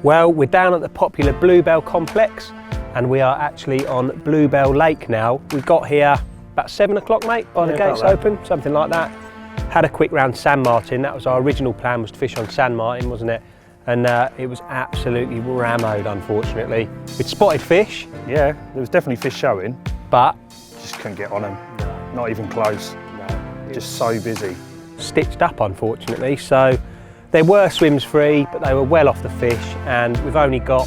Well, we're down at the popular Bluebell complex and we are actually on Bluebell Lake now. We got here about 7 o'clock, mate, by the gates open, something like that. Had a quick round San Martin. That was our original plan, was to fish on San Martin, wasn't it? And it was absolutely rammed, unfortunately. We'd spotted fish. Yeah, there was definitely fish showing. But just couldn't get on them. No. Not even close. No. Just so busy. Stitched up, unfortunately. So there were swims free, but they were well off the fish. And we've only got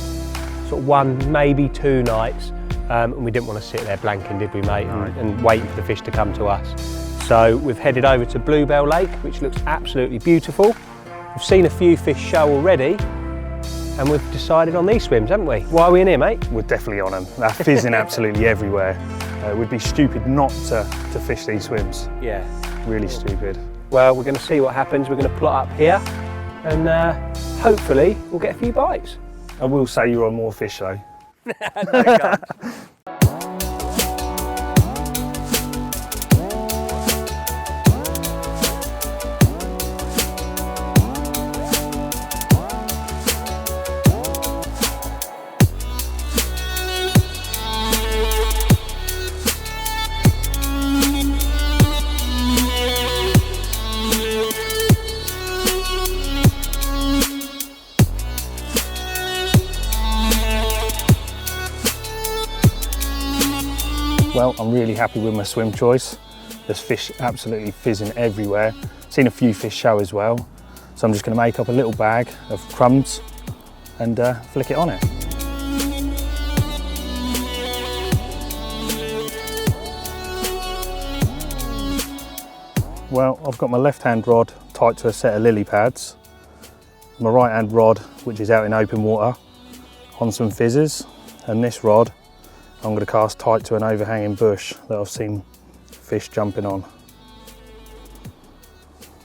sort of 1, maybe 2 nights. And we didn't want to sit there blanking, did we, mate? No. And waiting for the fish to come to us. So we've headed over to Bluebell Lake, which looks absolutely beautiful. We've seen a few fish show already, and we've decided on these swims, haven't we? Why are we in here, mate? We're definitely on them. They're fizzing absolutely everywhere. It would be stupid not to fish these swims. Yeah. Really stupid. Well, we're going to see what happens. We're going to plot up here, and hopefully we'll get a few bites. I will say you're on more fish though. No, can't. Well, I'm really happy with my swim choice. There's fish absolutely fizzing everywhere. Seen a few fish show as well. So I'm just going to make up a little bag of crumbs and flick it on it. Well, I've got my left hand rod tied to a set of lily pads. My right hand rod, which is out in open water, on some fizzes, and this rod I'm going to cast tight to an overhanging bush that I've seen fish jumping on.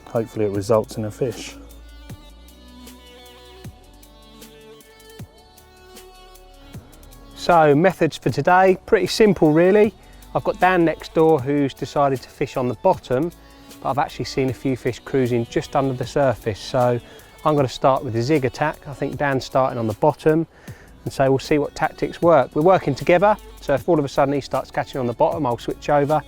Hopefully it results in a fish. So methods for today, pretty simple really. I've got Dan next door who's decided to fish on the bottom, but I've actually seen a few fish cruising just under the surface. So I'm going to start with the zig attack. I think Dan's starting on the bottom. And so we'll see what tactics work. We're working together, so if all of a sudden he starts catching on the bottom, I'll switch over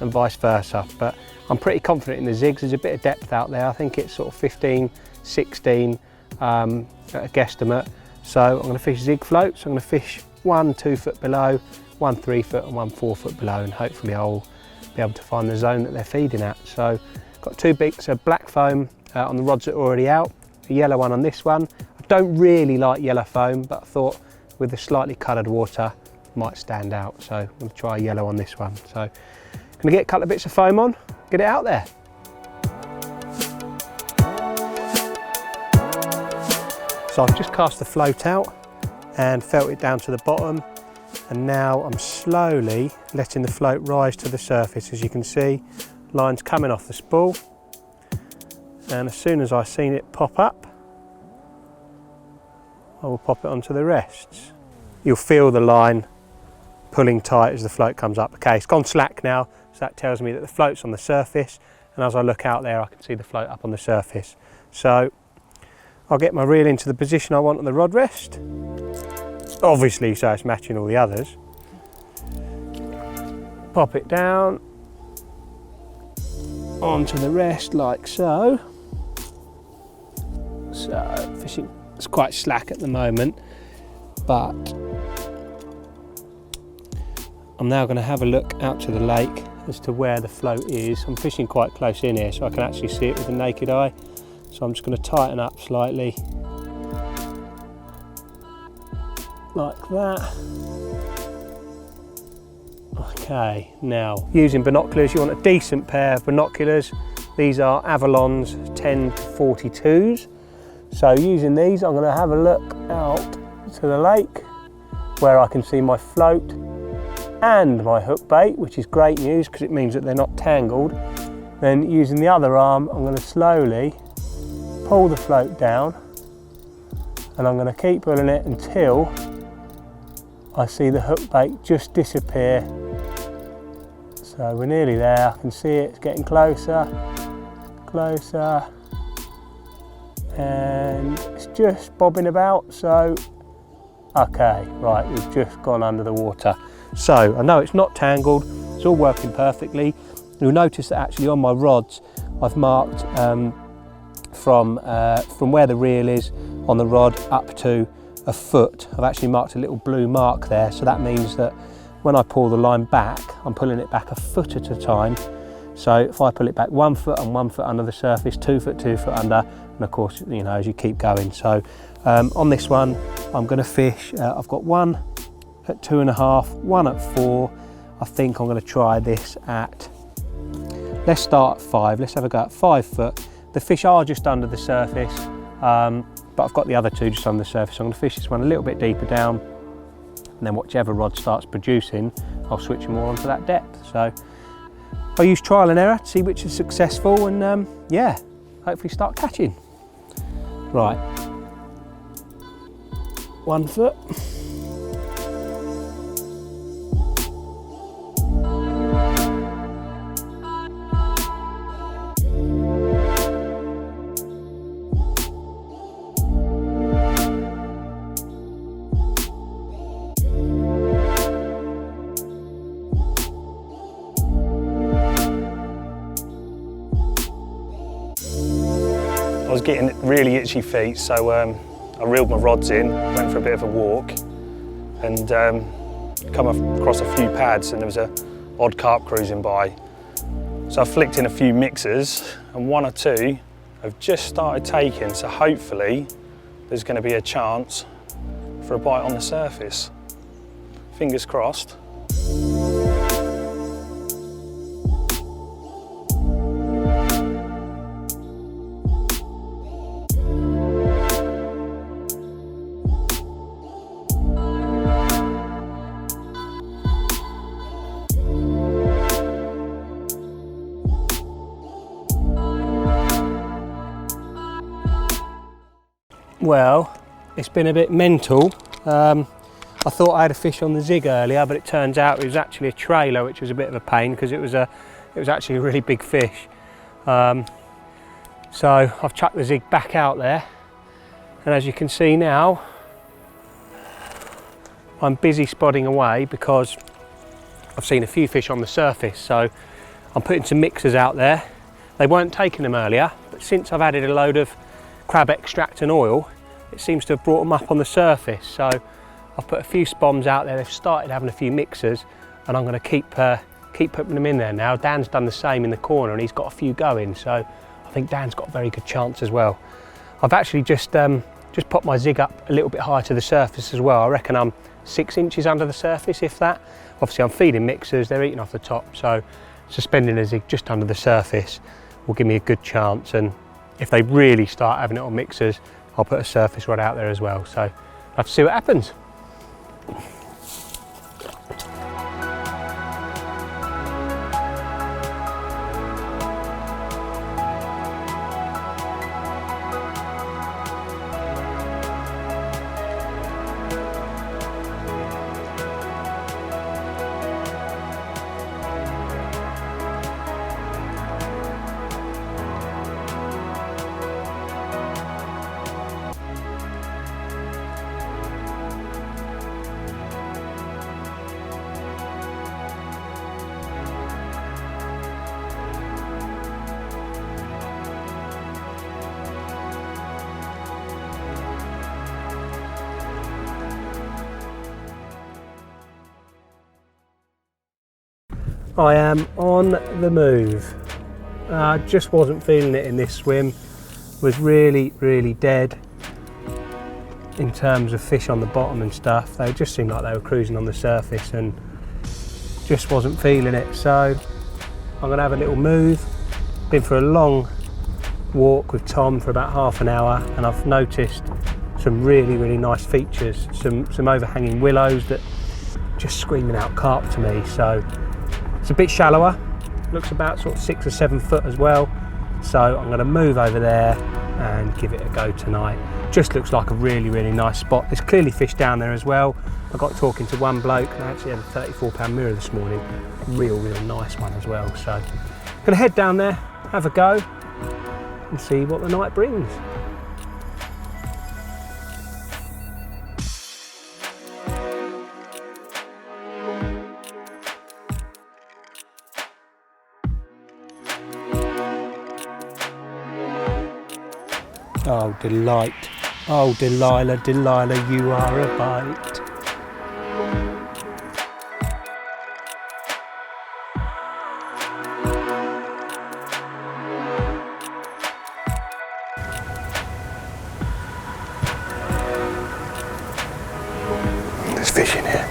and vice versa. But I'm pretty confident in the zigs. There's a bit of depth out there. I think it's sort of 15, 16 at a guesstimate. So I'm going to fish zig floats. I'm going to fish 1 2 foot below, 1 3 foot and 1 4 foot below, and hopefully I'll be able to find the zone that they're feeding at. So got 2 bits of black foam on the rods that are already out, a yellow one on this one. Don't really like yellow foam, but I thought with the slightly coloured water it might stand out. So I'm going to try yellow on this one. So I'm going to get a couple of bits of foam on, get it out there. So I've just cast the float out and felt it down to the bottom, and now I'm slowly letting the float rise to the surface. As you can see, line's coming off the spool, and as soon as I've seen it pop up, I will pop it onto the rests. You'll feel the line pulling tight as the float comes up. Okay, it's gone slack now, so that tells me that the float's on the surface, and as I look out there I can see the float up on the surface. So I'll get my reel into the position I want on the rod rest, obviously so it's matching all the others. Pop it down onto the rest like so. So fishing, it's quite slack at the moment, but I'm now going to have a look out to the lake as to where the float is. I'm fishing quite close in here so I can actually see it with the naked eye. So I'm just going to tighten up slightly, like that. Okay, now using binoculars, you want a decent pair of binoculars. These are Avalon's 10-42s. So using these, I'm going to have a look out to the lake where I can see my float and my hook bait, which is great news because it means that they're not tangled. Then using the other arm, I'm going to slowly pull the float down, and I'm going to keep pulling it until I see the hook bait just disappear. So we're nearly there, I can see it, it's getting closer, closer, and it's just bobbing about, so okay, right, we've just gone under the water. So I know it's not tangled, it's all working perfectly. You'll notice that actually on my rods I've marked from where the reel is on the rod up to a foot. I've actually marked a little blue mark there, so that means that when I pull the line back, I'm pulling it back a foot at a time. So if I pull it back 1 foot and 1 foot under the surface, 2 foot, 2 foot under, and of course, you know, as you keep going. So on this one, I'm going to fish, I've got one at 2.5, one at 4. I think I'm going to try this at, let's start at 5, let's have a go at 5 foot. The fish are just under the surface, but I've got the other two just under the surface. So I'm going to fish this one a little bit deeper down, and then whichever rod starts producing, I'll switch more onto that depth. So I use trial and error to see which is successful, and yeah, hopefully start catching. Right, 1 foot. I was getting really itchy feet, so I reeled my rods in, went for a bit of a walk, and come across a few pads, and there was an odd carp cruising by. So I flicked in a few mixers, and 1 or 2 have just started taking, so hopefully there's going to be a chance for a bite on the surface. Fingers crossed. Well, it's been a bit mental. I thought I had a fish on the zig earlier, but it turns out it was actually a trailer, which was a bit of a pain because it was actually a really big fish. So I've chucked the zig back out there, and as you can see now, I'm busy spotting away because I've seen a few fish on the surface. So I'm putting some mixers out there. They weren't taking them earlier, but since I've added a load of crab extract and oil, it seems to have brought them up on the surface. So I've put a few spoms out there. They've started having a few mixers, and I'm going to keep putting them in there now. Dan's done the same in the corner, and he's got a few going. So I think Dan's got a very good chance as well. I've actually just popped my zig up a little bit higher to the surface as well. I reckon I'm 6 inches under the surface, if that. Obviously I'm feeding mixers, they're eating off the top, so suspending a zig just under the surface will give me a good chance. And if they really start having it on mixers, I'll put a surface rod out there as well. So I'll have to see what happens. I am on the move. I just wasn't feeling it in this swim. Was really dead in terms of fish on the bottom and stuff. They just seemed like they were cruising on the surface and just wasn't feeling it. So I'm gonna have a little move. Been for a long walk with Tom for about half an hour, and I've noticed some really nice features, some overhanging willows that just screaming out carp to me. So it's a bit shallower, looks about sort of 6 or 7 foot as well. So I'm going to move over there and give it a go tonight. Just looks like a really nice spot. There's clearly fish down there as well. I got talking to one bloke, and I actually had a 34-pound mirror this morning. Real nice one as well. So I'm going to head down there, have a go and see what the night brings. Oh, delight. Oh, Delilah, Delilah, you are a bite. There's fish in here.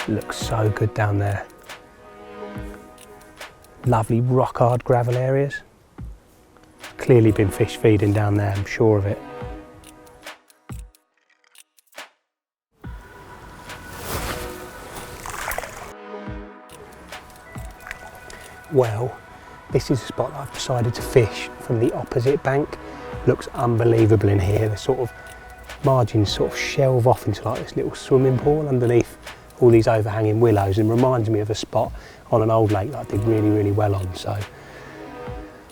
Looks so good down there. Lovely rock hard gravel areas. Clearly been fish feeding down there, I'm sure of it. Well, this is a spot that I've decided to fish from the opposite bank. Looks unbelievable in here. The sort of margins sort of shelve off into like this little swimming pool underneath all these overhanging willows, and reminds me of a spot on an old lake that I did really, really well on. So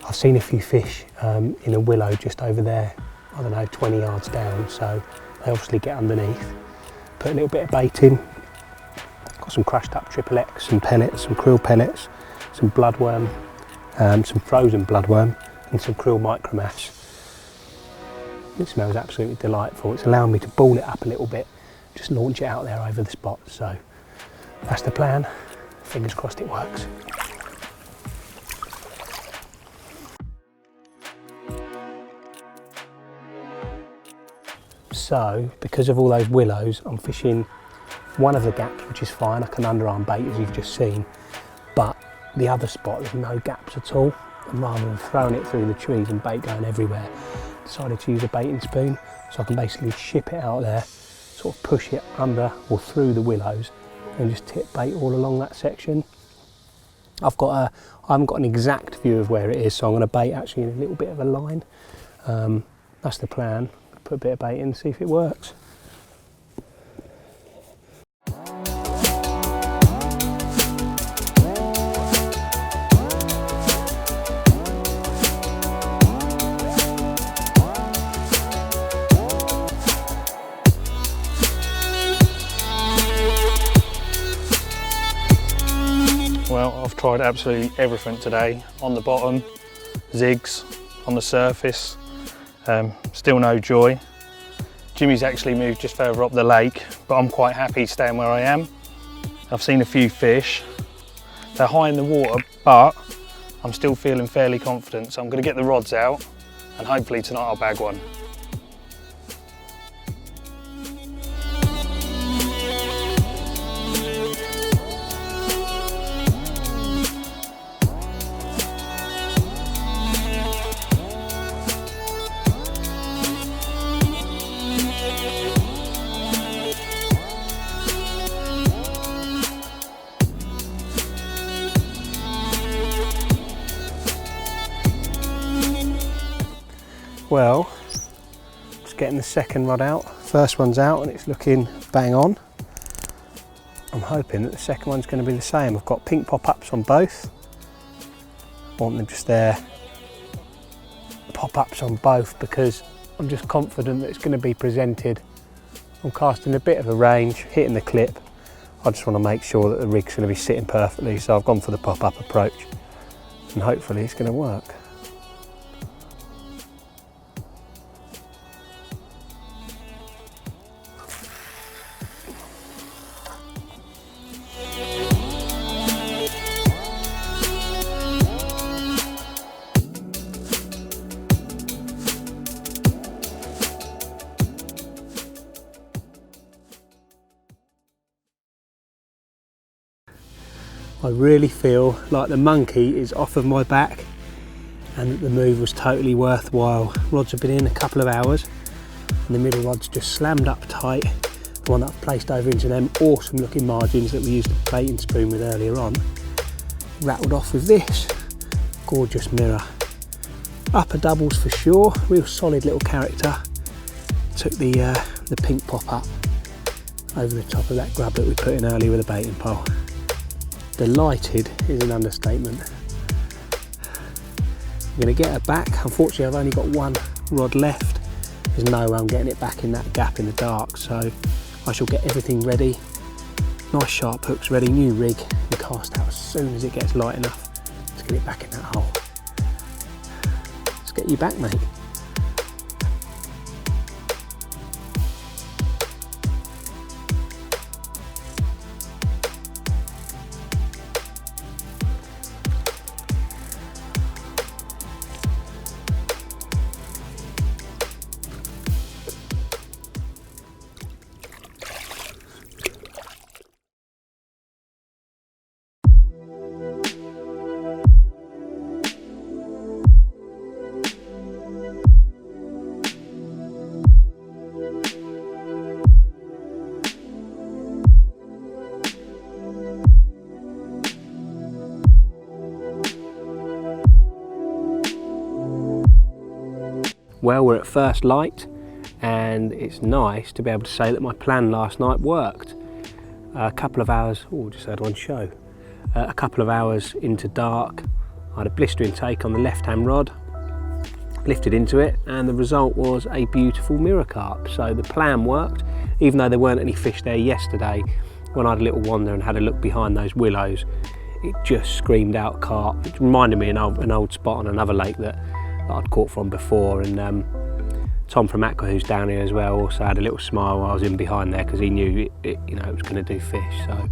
I've seen a few fish in a willow just over there, I don't know, 20 yards down. So they obviously get underneath. Put a little bit of bait in. Got some crushed up triple X, some pellets, some krill pellets, some bloodworm, some frozen bloodworm, and some krill micromash. It smells absolutely delightful. It's allowing me to ball it up a little bit, just launch it out there over the spot. So that's the plan. Fingers crossed it works. So because of all those willows, I'm fishing one of the gaps, which is fine. I can underarm bait, as you've just seen, but the other spot there's no gaps at all, and rather than throwing it through the trees and bait going everywhere, decided to use a baiting spoon, so I can basically ship it out there, sort of push it under or through the willows and just tip bait all along that section. I haven't got an exact view of where it is, so I'm going to bait actually in a little bit of a line. That's the plan. Put a bit of bait in, see if it works. Well, I've tried absolutely everything today. On the bottom, zigs, on the surface, still no joy. Jimmy's actually moved just further up the lake, but I'm quite happy staying where I am. I've seen a few fish. They're high in the water, but I'm still feeling fairly confident, so I'm going to get the rods out and hopefully tonight I'll bag one. Well, just getting the second rod out. First one's out and it's looking bang on. I'm hoping that the second one's going to be the same. I've got pink pop-ups on both. I want them just there, pop-ups on both, because I'm just confident that it's going to be presented. I'm casting a bit of a range, hitting the clip. I just want to make sure that the rig's going to be sitting perfectly, so I've gone for the pop-up approach and hopefully it's going to work. I really feel like the monkey is off of my back and that the move was totally worthwhile. Rods have been in a couple of hours and the middle rod's just slammed up tight. The one that I've placed over into them awesome looking margins that we used the baiting spoon with earlier on, rattled off with this gorgeous mirror. Upper doubles for sure, real solid little character. Took the pink pop up over the top of that grub that we put in earlier with a baiting pole. Delighted is an understatement. I'm going to get her back. Unfortunately, I've only got one rod left. There's no way I'm getting it back in that gap in the dark, so I shall get everything ready, Nice sharp hooks ready, new rig, and cast out as soon as it gets light enough to get it back in that hole. Let's get you back, mate. Well, we're at first light and it's nice to be able to say that my plan last night worked. A couple of hours, just had one show. A couple of hours into dark, I had a blistering take on the left hand rod, lifted into it, and the result was a beautiful mirror carp. So the plan worked, even though there weren't any fish there yesterday. When I had a little wander and had a look behind those willows, it just screamed out carp. It reminded me of an old spot on another lake that I'd caught from before, and Tom from Aqua, who's down here as well, also had a little smile while I was in behind there because he knew it was going to do fish. So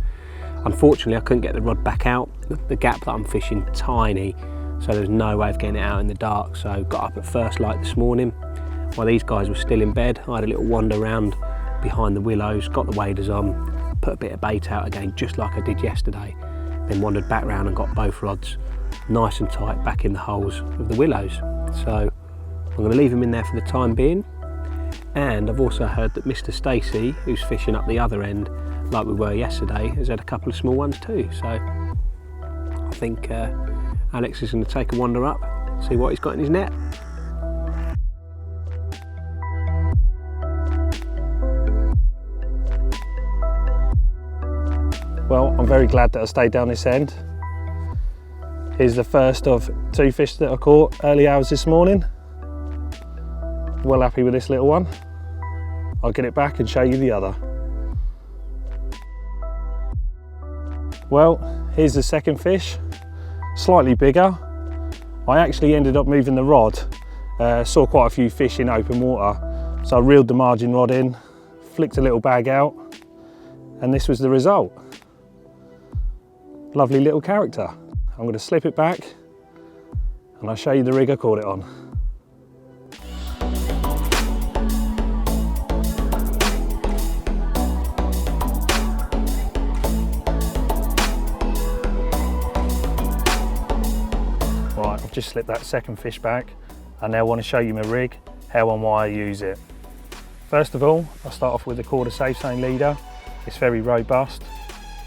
unfortunately I couldn't get the rod back out. The gap that I'm fishing tiny, so there was no way of getting it out in the dark. So got up at first light this morning while these guys were still in bed. I had a little wander around behind the willows, got the waders on, put a bit of bait out again just like I did yesterday, then wandered back round and got both rods nice and tight back in the holes of the willows. So I'm going to leave him in there for the time being, and I've also heard that Mr. Stacey, who's fishing up the other end like we were yesterday, has had a couple of small ones too. So I think Alex is going to take a wander up, see what he's got in his net. Well, I'm very glad that I stayed down this end. Here's the first of 2 fish that I caught early hours this morning. Well happy with this little one. I'll get it back and show you the other. Well, here's the second fish, slightly bigger. I actually ended up moving the rod. Saw quite a few fish in open water, so I reeled the margin rod in, flicked a little bag out, and this was the result. Lovely little character. I'm going to slip it back and I'll show you the rig I caught it on. Right, I've just slipped that second fish back. I now want to show you my rig, how and why I use it. First of all, I'll start off with the Quarter Safe Zone leader. It's very robust,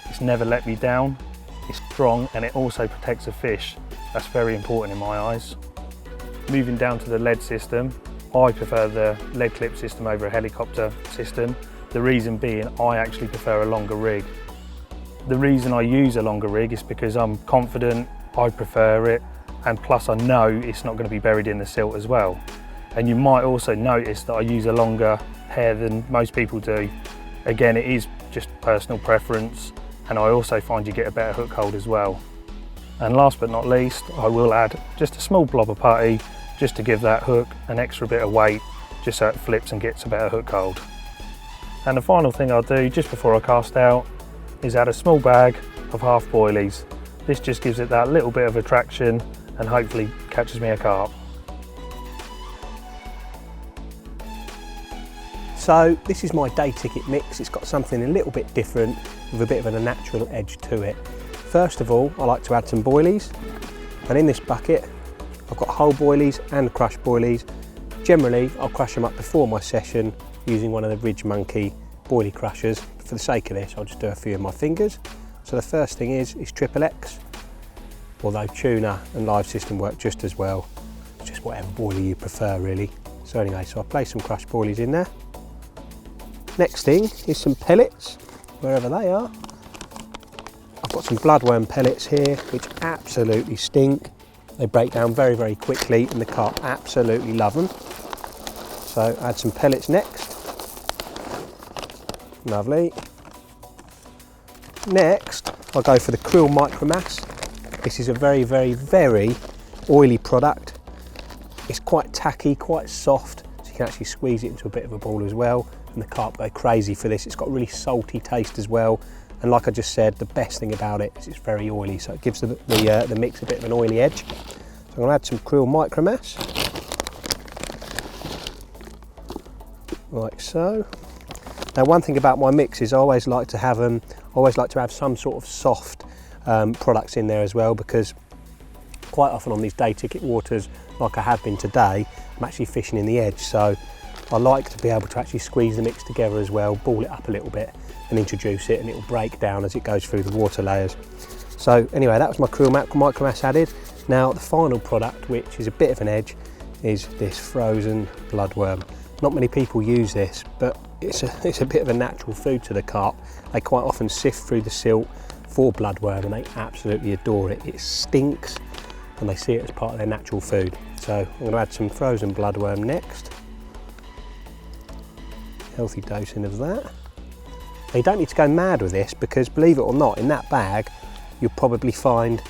it's never let me down. It's strong and it also protects the fish. That's very important in my eyes. Moving down to the lead system, I prefer the lead clip system over a helicopter system. The reason being, I actually prefer a longer rig. The reason I use a longer rig is because I'm confident, I prefer it, and plus I know it's not going to be buried in the silt as well. And you might also notice that I use a longer hair than most people do. Again, it is just personal preference. And I also find you get a better hook hold as well. And last but not least, I will add just a small blob of putty just to give that hook an extra bit of weight, just so it flips and gets a better hook hold. And the final thing I'll do just before I cast out is add a small bag of half boilies. This just gives it that little bit of attraction and hopefully catches me a carp. So this is my day ticket mix. It's got something a little bit different with a bit of a natural edge to it. First of all, I like to add some boilies, and in this bucket I've got whole boilies and crushed boilies. Generally I'll crush them up before my session using one of the Ridge Monkey boilie crushers. For the sake of this, I'll just do a few of my fingers. So the first thing is Triple X, although tuna and live system work just as well. It's just whatever boilie you prefer really. So anyway, so I place some crushed boilies in there. Next thing is some pellets, wherever they are. I've got some bloodworm pellets here, which absolutely stink. They break down very, very quickly and the carp absolutely love them. So add some pellets next. Lovely. next I'll go for the krill micromass. This is a very, very, very oily product. It's quite tacky, quite soft, so you can actually squeeze it into a bit of a ball as well, and the carp go crazy for this. It's got a really salty taste as well, and like I just said, the best thing about it is it's very oily, so it gives the mix a bit of an oily edge. So I'm going to add some krill micromass, like so. Now, one thing about my mix is I always like to have some sort of soft products in there as well, because quite often on these day ticket waters, like I have been today, I'm actually fishing in the edge, so I like to be able to actually squeeze the mix together as well, ball it up a little bit and introduce it, and it will break down as it goes through the water layers. So anyway, that was my krill micromass added. Now the final product, which is a bit of an edge, is this frozen bloodworm. Not many people use this, but it's a bit of a natural food to the carp. They quite often sift through the silt for bloodworm, and they absolutely adore it. It stinks, and they see it as part of their natural food. So I'm going to add some frozen bloodworm next. Healthy dosing of that. Now, you don't need to go mad with this, because believe it or not, in that bag you'll probably find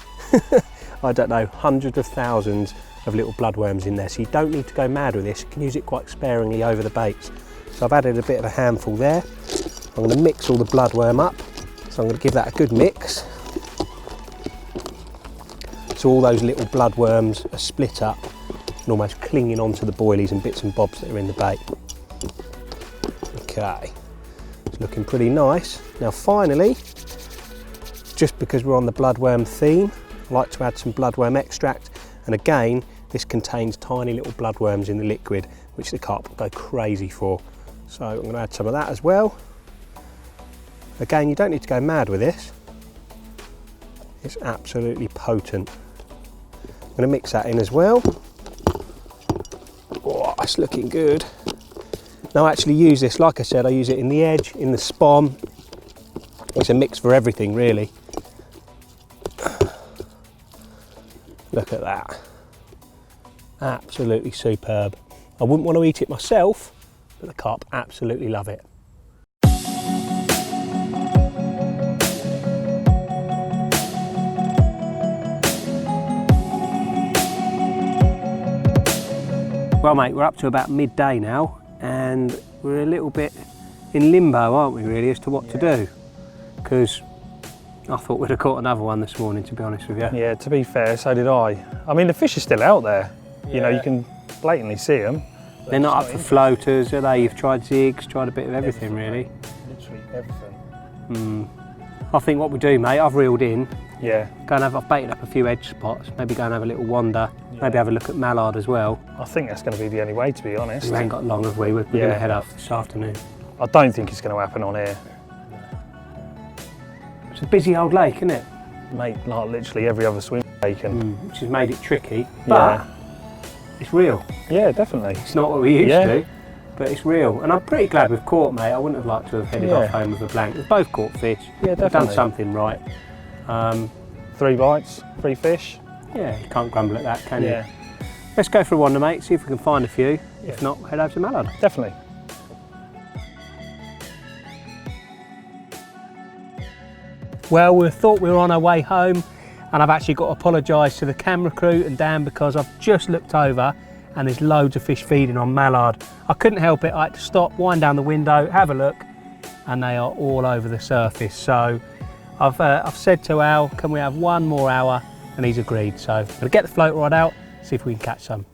I don't know, hundreds of thousands of little bloodworms in there, so you don't need to go mad with this. You can use it quite sparingly over the baits. So I've added a bit of a handful there. I'm going to mix all the bloodworm up, so I'm going to give that a good mix, so all those little bloodworms are split up and almost clinging onto the boilies and bits and bobs that are in the bait. Okay, it's looking pretty nice. Now finally, just because we're on the bloodworm theme, I like to add some bloodworm extract, and again this contains tiny little bloodworms in the liquid, which the carp will go crazy for. So I'm going to add some of that as well. Again, you don't need to go mad with this. It's absolutely potent. I'm going to mix that in as well. Oh, it's looking good. Now I actually use this, like I said, I use it in the edge, in the spom. It's a mix for everything really. Look at that. Absolutely superb. I wouldn't want to eat it myself, but the carp absolutely love it. Well mate, we're up to about midday now, and we're a little bit in limbo, aren't we really, as to what to do? Because I thought we'd have caught another one this morning, to be honest with you. Yeah, to be fair, so did I. I mean, the fish are still out there. Yeah. You know, you can blatantly see them. They're not up for floaters, are they? You've tried zigs, tried a bit of everything really. Literally everything. I think what we do, mate, I've reeled in. Yeah. I've baited up a few edge spots, maybe go and have a little wander, maybe have a look at mallard as well. I think that's going to be the only way, to be honest. We ain't got long, have we? We're going to head up this afternoon. I don't think it's going to happen on here. It's a busy old lake, isn't it? Mate, like literally every other swim taken. Which has made it tricky, but it's real. Yeah, definitely. It's not what we used to, but it's real. And I'm pretty glad we've caught, mate. I wouldn't have liked to have headed off home with a blank. We've both caught fish. Yeah, definitely. We've done something right. 3 bites, 3 fish. Yeah, you can't grumble at that, can you? Let's go for a wander, mate, see if we can find a few. If not, head over to Mallard. Definitely. Well, we thought we were on our way home, and I've actually got to apologise to the camera crew and Dan, because I've just looked over and there's loads of fish feeding on mallard. I couldn't help it, I had to stop, wind down the window, have a look, and they are all over the surface. So I've said to Al, can we have 1 more hour? And he's agreed. So I'm gonna get the float rod out, see if we can catch some.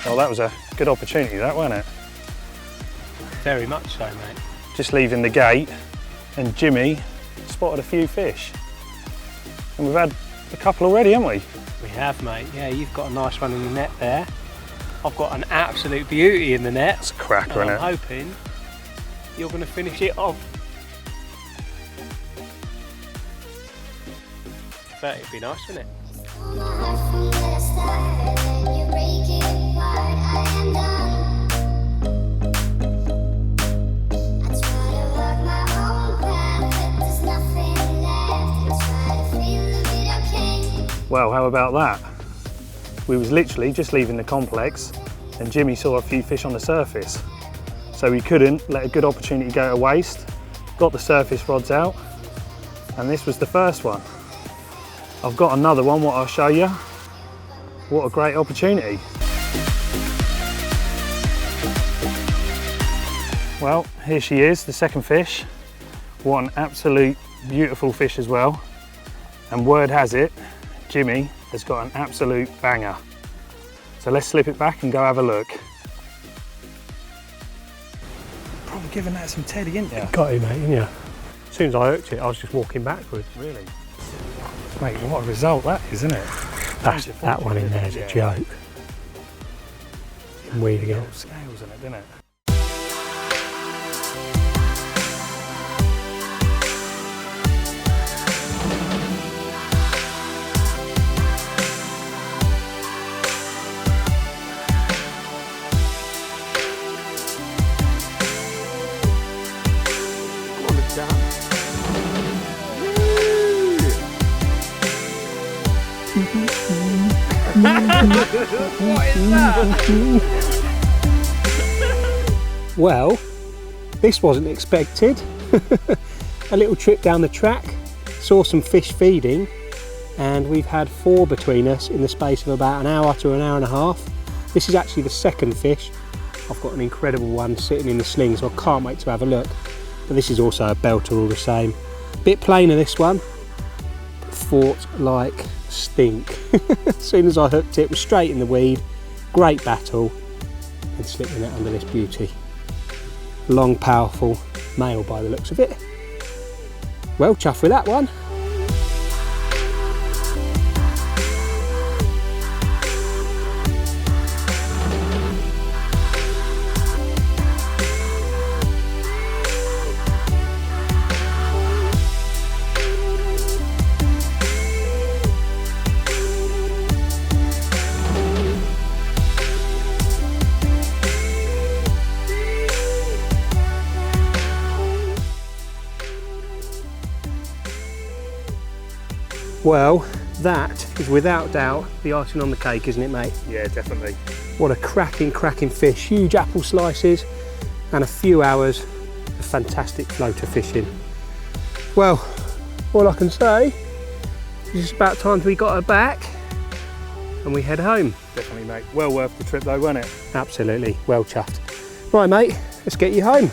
Well, that was a good opportunity, that, wasn't it? Very much so, mate. Just leaving the gate, and Jimmy spotted a few fish. And we've had a couple already, haven't we? We have, mate. Yeah, you've got a nice one in the net there. I've got an absolute beauty in the net. It's a cracker, and isn't I'm it? hoping you're going to finish it off. But it'd be nice, wouldn't it? Well, how about that? We was literally just leaving the complex and Jimmy saw a few fish on the surface. So we couldn't let a good opportunity go to waste. Got the surface rods out, and this was the first one. I've got another one, what I'll show you. What a great opportunity. Well, here she is, the second fish. What an absolute beautiful fish as well. And word has it, Jimmy has got an absolute banger. So let's slip it back and go have a look. Probably giving that some teddy, isn't you? Got it, mate, didn't you? As soon as I hooked it, I was just walking backwards. Really? Mate, what a result that is, isn't it? That one in there is a joke. Weed again. Scales in it, didn't it? What is that? Well, this wasn't expected. A little trip down the track, saw some fish feeding, and we've had 4 between us in the space of about an hour to an hour and a half. This is actually the second fish. I've got an incredible one sitting in the sling, so I can't wait to have a look. But this is also a belter all the same. Bit plainer this one, but fought like stink. As soon as I hooked it, was straight in the weed. Great battle, and slipping it under this beauty. Long, powerful male by the looks of it. Well, chuffed with that one. Well, that is without doubt the icing on the cake, isn't it, mate? Yeah, definitely. What a cracking fish. Huge apple slices and a few hours of fantastic floater fishing. Well, all I can say is it's about time we got her back and we head home. Definitely, mate. Well worth the trip though, wasn't it? Absolutely, well chuffed. Right, mate, let's get you home.